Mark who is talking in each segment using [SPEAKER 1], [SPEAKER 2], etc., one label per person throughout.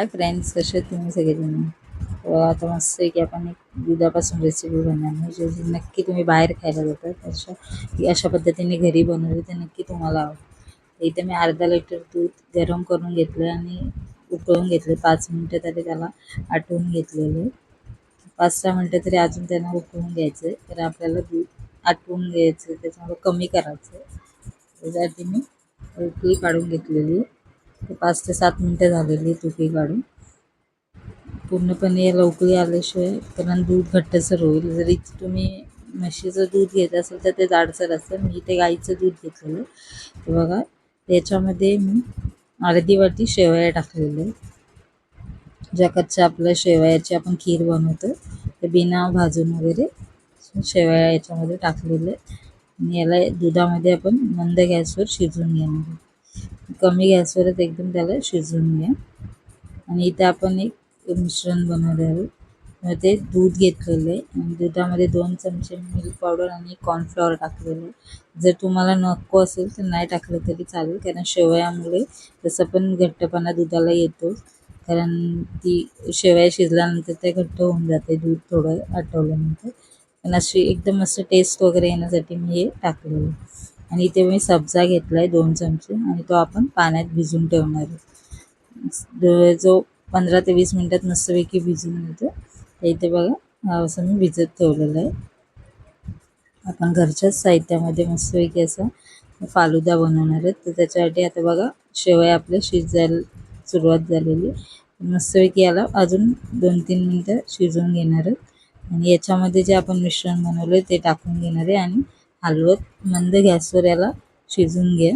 [SPEAKER 1] Hi friends, कसे आहेत तुम्ही सगळेजण? आता मस्त आहे की आपण एक दुधापासून रेसिपी बनवणार जे जे नक्की तुम्ही बाहेर खायला जातात अशा पद्धतीने घरी बनवली तर नक्की तुम्हाला आवडेल. इथे मी अर्धा लिटर दूध गरम करून घेतलं आणि उकळून घेतले. 5 मिनटं तरी त्याला आटवून घेतलेले. 5-6 मिनटं तरी अजून त्यांना उकळून घ्यायचं आहे. तर आपल्याला दूध आटवून घ्यायचं, त्याच्यामुळे कमी करायचं. त्याच्यासाठी मी उकळी काढून घेतलेली. 5 ते 7 मिनटं झालेली उकळी काढून. पूर्णपणे याला उकळी आल्याशिवाय कारण दूध घट्टसर होईल. जरी तुम्ही म्हशीचं दूध घेत असेल तर ते जाडसर असतं. मी इथे गाईचं दूध घेतलेलं. तर बघा, त्याच्यामध्ये मी अर्धी वाटी शेवया टाकलेल्या. ज्या कच्च्या आपल्या शेवयाची आपण खीर बनवतो ते बिना भाजून वगैरे शेवया याच्यामध्ये टाकलेले. आणि याला दुधामध्ये आपण मंद गॅसवर शिजवून घेणार. कमी गॅसवरच एकदम त्याला शिजवून घ्या. आणि इथे आपण एक मिश्रण बनवलं आहे. ते दूध घेतलेलं आहे आणि दुधामध्ये 2 चमचे मिल्क पावडर आणि कॉर्नफ्लॉवर टाकलेलं आहे. जर तुम्हाला नको असेल तर नाही टाकलं तरी चालेल, कारण शेवयामुळे तसं पण घट्टपणा दुधाला येतो. कारण ती शेवया शिजल्यानंतर ते घट्ट होऊन जाते दूध थोडं आटवल्यानंतर. पण अशी एकदम असं टेस्ट वगैरे येण्यासाठी मी हे टाकलेलं. आणि इथे मी सब्जा घेतला आहे 2 चमचे आणि तो आपण पाण्यात भिजवून ठेवणार आहे. जो 15 ते 20 मिनटात मस्तपैकी भिजून येतो. इथे बघा असं मी भिजत ठेवलेलं आहे. आपण घरच्याच साहित्यामध्ये मस्तपैकी असा फालुदा बनवणार आहे. तर त्याच्यासाठी आता बघा शेवया आपल्या शिजायला सुरुवात झालेली. मस्तपैकी याला अजून 2-3 मिनटं शिजवून घेणार आहेत. आणि याच्यामध्ये जे आपण मिश्रण बनवलं ते टाकून घेणार आहे आणि हलवत मंद गॅसवर याला शिजवून घ्या.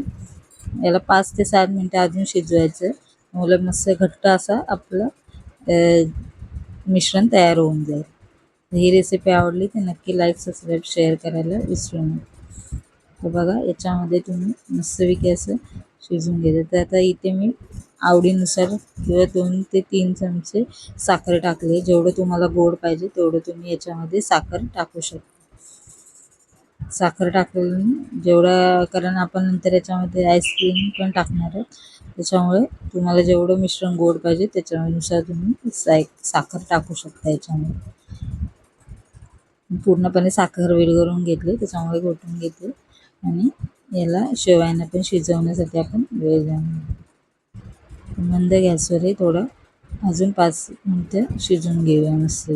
[SPEAKER 1] याला 5 ते 7 मिनटं अजून शिजवायचं. मला मस्त घट्ट असा आपलं मिश्रण तयार होऊन जाईल. ही रेसिपी आवडली तर नक्की लाईक, सबस्क्राईब, शेअर करायला विसरू नका. तर बघा याच्यामध्ये तुम्ही मस्तपैकी असं शिजवून घ्यायचं. तर आता इथे मी आवडीनुसार किंवा 2 ते 3 चमचे साखर टाकले. जेवढं तुम्हाला गोड पाहिजे तेवढं तुम्ही याच्यामध्ये साखर टाकू शकता. साखर टाकून जेवढं, कारण आपण नंतर याच्यामध्ये आईस्क्रीम पण टाकणार आहोत, त्याच्यामुळे तुम्हाला जेवढं मिश्रण गोड पाहिजे त्याच्यानुसार तुम्ही साखर टाकू शकता. याच्यामध्ये पूर्णपणे साखर विरघळून घेतली, त्याच्यामुळे घोटून घेतली. आणि याला शेवयांना पण शिजवण्यासाठी आपण वेळ देणार. मंद गॅसवर थोडं अजून 5 मिनटं शिजवून घेऊया मस्त.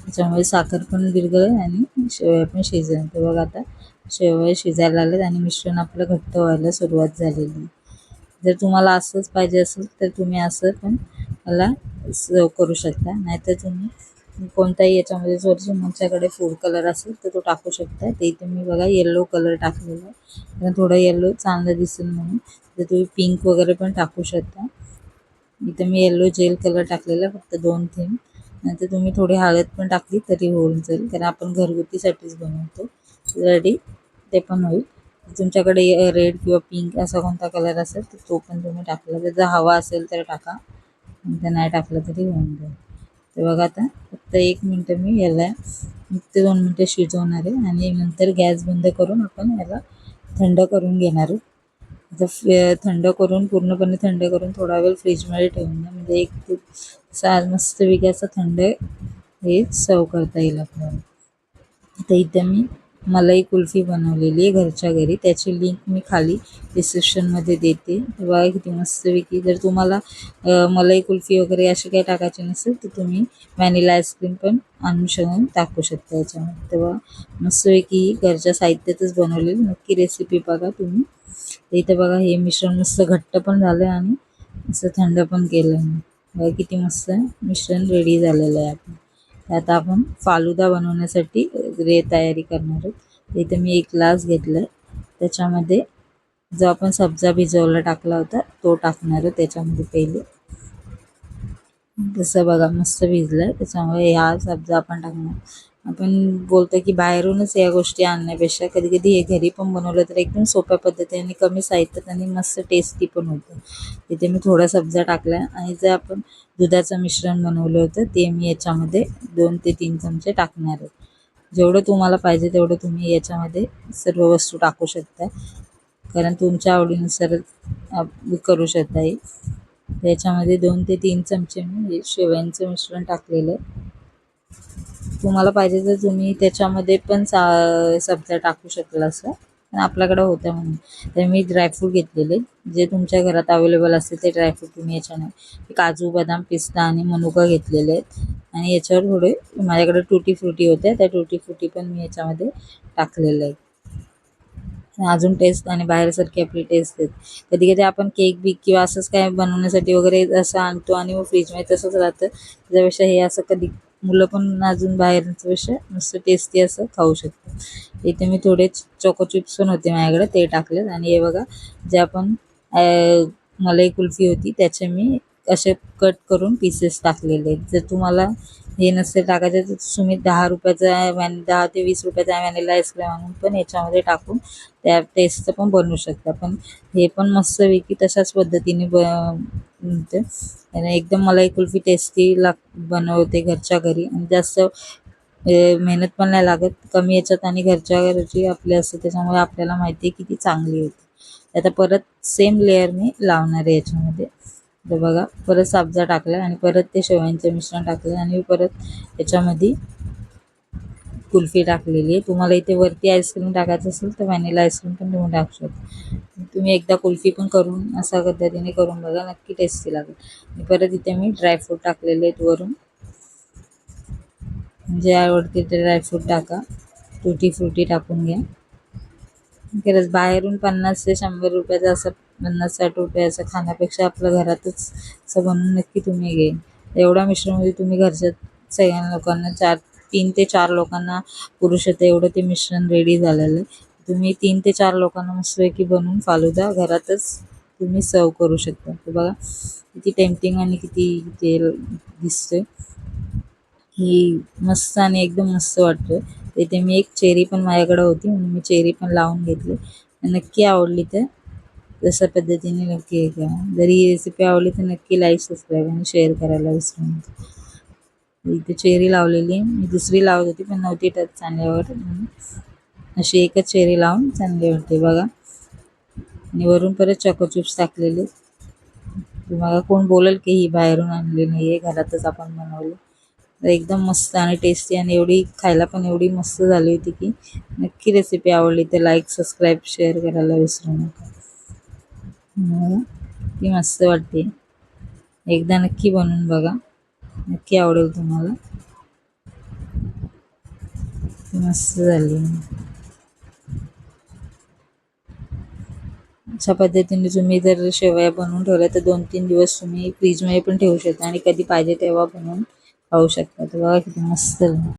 [SPEAKER 1] त्याच्यामुळे साखर पण विरघळेल आणि शेवया पण शिजेल. तर बघा आता शेवया शिजायला लागलेत आणि मिश्रण आपलं घट्ट व्हायला सुरुवात झालेली. जर तुम्हाला असंच पाहिजे असेल तर तुम्ही असं पण मला सर्व करू शकता. नाहीतर तुम्ही कोणताही याच्यामध्ये जर तुमच्याकडे फूड कलर असेल तर तो टाकू शकता. ते इथे मी बघा येलो कलर टाकलेला आहे, कारण थोडं येलो चांगलं दिसेल म्हणून. तर तुम्ही पिंक वगैरे पण टाकू शकता. इथे मी येलो जेल कलर टाकलेला फक्त 2 थेंब. नंतर तुम्ही थोडी हळद पण टाकली तरी होऊन जाईल, कारण आपण घरगुतीसाठीच बनवतो. त्यासाठी ते पण होईल. तुमच्याकडे रेड किंवा पिंक असा कोणता कलर असेल तर तो पण तुम्ही टाकला. जर हवा असेल तर टाका, नंतर नाही टाकलं तरी होऊन जाईल. तर बघा आता फक्त 1 मिनटं मी याला 1 ते 2 मिनटं शिजवणार आहे आणि नंतर गॅस बंद करून आपण याला थंड करून घेणार आहोत. थंड करून पूर्णपणे थंड करून थोडा वेळ फ्रीजमध्ये ठेवून द्या, म्हणजे 1 ते 6 मस्तपैकी असं थंड हे सर्व करता येईल आपल्याला. तर इथे मी मलाई कुल्फी बनवलेली आहे घरच्या घरी. त्याची लिंक मी खाली डिस्क्रिप्शनमध्ये देते. बघा किती मस्तपैकी. जर तुम्हाला मलाई कुल्फी वगैरे असे काही टाकायचे नसेल तर तुम्ही व्हॅनिला आईस्क्रीम पण आणून शकून टाकू शकता याच्यामध्ये. तेव्हा मस्तपैकी घरच्या साहित्यातच बनवलेली नक्की रेसिपी बघा तुम्ही. इथे बघा हे मिश्रण मस्त घट्ट पण झालं आणि असं थंड पण केलं मी. बघा किती मस्त मिश्रण रेडी झालेलं आहे आपलं. आता आपण फालुदा बनवण्यासाठी तयारी करणार आहोत. इथे मी 1 ग्लास घेतला. त्याच्यामध्ये जो आपण सब्जा भिजवला टाकला होता तो टाकणार आहे त्याच्यामध्ये पहिले. तसं बघा मस्त भिजलाय, त्याच्यामुळे हा सब्जा आपण टाकणार. आपण बोलतो की बाहेरूनच या गोष्टी आणण्यापेक्षा कधी कधी हे घरी पण बनवलं तर एकदम सोप्या पद्धतीने कमी साहित्यात आणि मस्त टेस्टी पण होतं. इथे मी थोडा सब्जा टाकला आणि जे आपण दुधाचं मिश्रण बनवलं होतं ते मी याच्यामध्ये 2 ते 3 चमचे टाकणार आहे. जेवढं तुम्हाला पाहिजे तेवढं तुम्ही याच्यामध्ये सर्व वस्तू टाकू शकता, कारण तुमच्या आवडीनुसार करू शकता. त्याच्यामध्ये 2 ते 3 चमचे मी शेवयांचं मिश्रण टाकलेलं आहे. तुम्हाला पाहिजे तर तुम्ही त्याच्यामध्ये पण सब्जा टाकू शकाल असं, पण आपल्याकडे होतं म्हणून. तर मी ड्रायफ्रूट घेतलेले, जे तुमच्या घरात अवेलेबल असतील ते ड्रायफ्रूट तुम्ही याच्याने काजू, बदाम, पिस्ता आणि मनुका घेतलेले आहेत. आणि याच्यावर थोडे माझ्याकडे टुटी फ्रुटी होत्या, त्या टुटी फ्रुटी पण मी याच्यामध्ये टाकलेल्या आहेत. अजून टेस्ट आणि बाहेरसारखी आपली टेस्ट येते. कधी कधी आपण केक बीक किंवा असंच काय बनवण्यासाठी वगैरे असं आणतो आणि मग फ्रीजमध्ये तसंच राहतं. त्याच्यापेक्षा हे असं कधी मुलं पण अजून बाहेरचं पेक्षा नुसतं टेस्टी असं खाऊ शकतात. इथे मी थोडे चोको चिप्स पण होते माझ्याकडे, ते टाकलेत. आणि हे बघा, जे आपण मलाई कुल्फी होती त्याचे मी असे कट करून पीसेस टाकलेले आहेत. जर तुम्हाला हे नसेल टाकायचं तर तुम्ही 10 ते 20 रुपयाचा व्हॅनिला आईस्क्रीम आणून पण याच्यामध्ये टाकून त्या टेस्टचं पण बनवू शकता. पण हे पण मस्तपैकी तशाच पद्धतीने बनते आणि एकदम मलाई कुल्फी टेस्टी बनवते घरच्या घरी. आणि जास्त मेहनत पण नाही लागत, कमी याच्यात आणि घरच्या घरची आपली असते, त्याच्यामुळे आपल्याला माहिती आहे किती चांगली होती. आता परत सेम लेअर मी लावणार आहे याच्यामध्ये. तर बघा, परत सब्जा टाकला आणि परत ते शेवयांचं मिश्रण टाकलं आणि परत याच्यामध्ये कुल्फी टाकलेली आहे. तुम्हाला इथे वरती आईस्क्रीम टाकायचं असेल तर व्हॅनिला आईस्क्रीम पण तुम्ही टाकू शकता. तुम्ही एकदा कुल्फी पण करून अशा पद्धतीने करून बघा, नक्की टेस्टी लागेल. आणि परत इथे मी ड्रायफ्रूट टाकलेले आहेत वरून, जे आवडते ते ड्रायफ्रूट टाका. टुटी फ्रुटी टाकून घ्या. खरंच बाहेरून 50 ते 100 रुपयाचं असं 50-60 रुपये असं खाण्यापेक्षा आपलं घरातच असं बनवून नक्की तुम्ही घे. एवढ्या मिश्रणमध्ये तुम्ही घरच्या सगळ्या लोकांना 3 ते 4 लोकांना पुरू शकता, एवढं ते मिश्रण रेडी झालेलं आहे. तुम्ही 3 ते 4 लोकांना मस्तपैकी बनवून फालुदा घरातच तुम्ही सर्व करू शकता. तर बघा किती टेम्पटिंग आणि किती ते दिसतंय. ही मस्त आणि एकदम मस्त वाटतं. इथे मी एक चेरी पण माझ्याकडे होती म्हणून मी चेरी पण लावून घेतली. नक्की आवडली तर तशा पद्धतीने नक्की हे करा. जर ही रेसिपी आवडली तर नक्की लाईक, सबस्क्राईब आणि शेअर करायला विसरू नका. इथे चेरी लावलेली, मी दुसरी लावत होती पण नव्हती टच चांगल्यावर, अशी एकच चेरी लावून चांगली वाटते बघा. आणि वरून परत चॉको चिप्स टाकलेले. तुम्हाला कोण बोलेल की ही बाहेरून आणली नाही आहे, घरातच आपण बनवली. एकदम मस्त आणि टेस्टी आणि एवढी खायला पण एवढी मस्त झाली होती की नक्की रेसिपी आवडली तर लाईक, सबस्क्राईब, शेअर करायला विसरू नका. ती मस्त वाटते, एकदा नक्की बनवून बघा, नक्की आवडेल तुम्हाला. ती मस्त झाली. अशा पद्धतीने तुम्ही जर शेवया बनवून ठेवल्या तर 2-3 दिवस तुम्ही फ्रीजमध्ये पण ठेवू शकता आणि कधी पाहिजे तेव्हा बनवून खाऊ शकता. तर बघा किती मस्त.